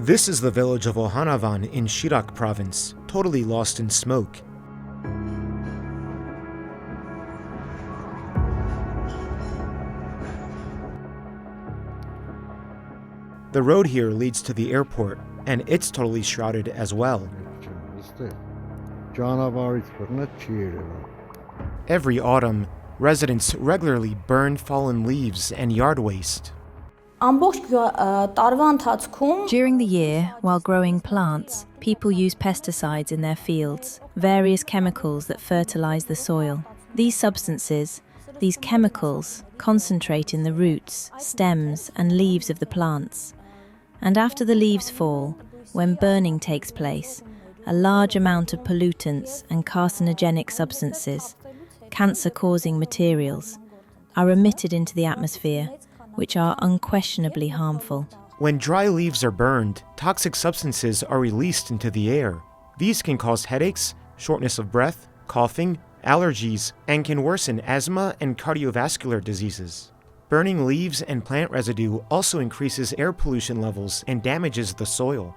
This is the village of Ohanavan in Shirak province, totally lost in smoke. The road here leads to the airport, and it's totally shrouded as well. Every autumn, residents regularly burn fallen leaves and yard waste. During the year, while growing plants, people use pesticides in their fields, various chemicals that fertilize the soil. These substances, these chemicals, concentrate in the roots, stems, and leaves of the plants. And after the leaves fall, when burning takes place, a large amount of pollutants and carcinogenic substances, cancer-causing materials, are emitted into the atmosphere, which are unquestionably harmful. When dry leaves are burned, toxic substances are released into the air. These can cause headaches, shortness of breath, coughing, allergies, and can worsen asthma and cardiovascular diseases. Burning leaves and plant residue also increases air pollution levels and damages the soil.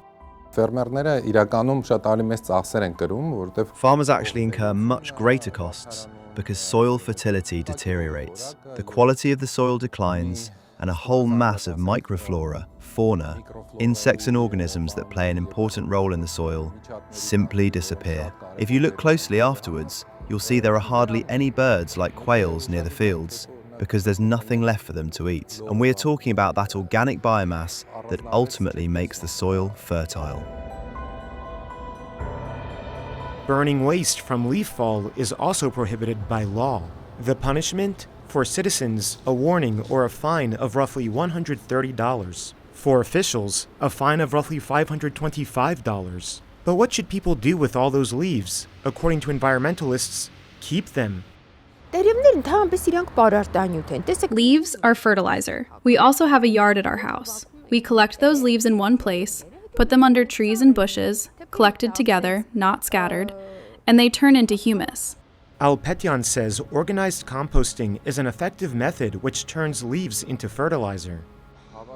Farmers actually incur much greater costs because soil fertility deteriorates, the quality of the soil declines, and a whole mass of microflora, fauna, insects and organisms that play an important role in the soil simply disappear. If you look closely afterwards, you'll see there are hardly any birds like quails near the fields, because there's nothing left for them to eat. And we're talking about that organic biomass that ultimately makes the soil fertile. Burning waste from leaf fall is also prohibited by law. The punishment? For citizens, a warning or a fine of roughly $130. For officials, a fine of roughly $525. But what should people do with all those leaves? According to environmentalists, keep them. Leaves are fertilizer. We also have a yard at our house. We collect those leaves in one place, put them under trees and bushes, collected together, not scattered, and they turn into humus. Alpetyan says organized composting is an effective method which turns leaves into fertilizer.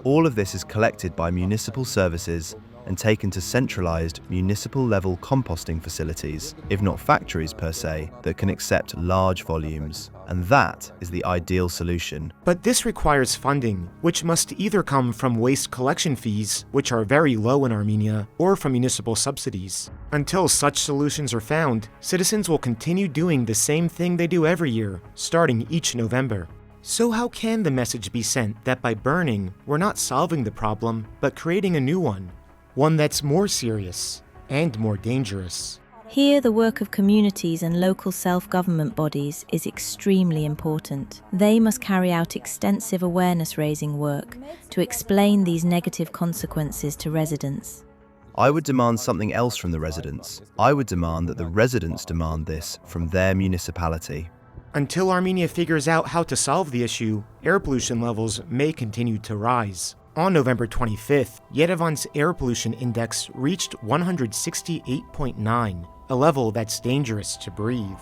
All of this is collected by municipal services and taken to centralized municipal-level composting facilities, if not factories per se, that can accept large volumes. And that is the ideal solution. But this requires funding, which must either come from waste collection fees, which are very low in Armenia, or from municipal subsidies. Until such solutions are found, citizens will continue doing the same thing they do every year, starting each November. So how can the message be sent that by burning, we're not solving the problem, but creating a new one? One that's more serious and more dangerous. Here, the work of communities and local self-government bodies is extremely important. They must carry out extensive awareness-raising work to explain these negative consequences to residents. I would demand something else from the residents. I would demand that the residents demand this from their municipality. Until Armenia figures out how to solve the issue, air pollution levels may continue to rise. On November 25th, Yerevan's air pollution index reached 168.9, a level that's dangerous to breathe.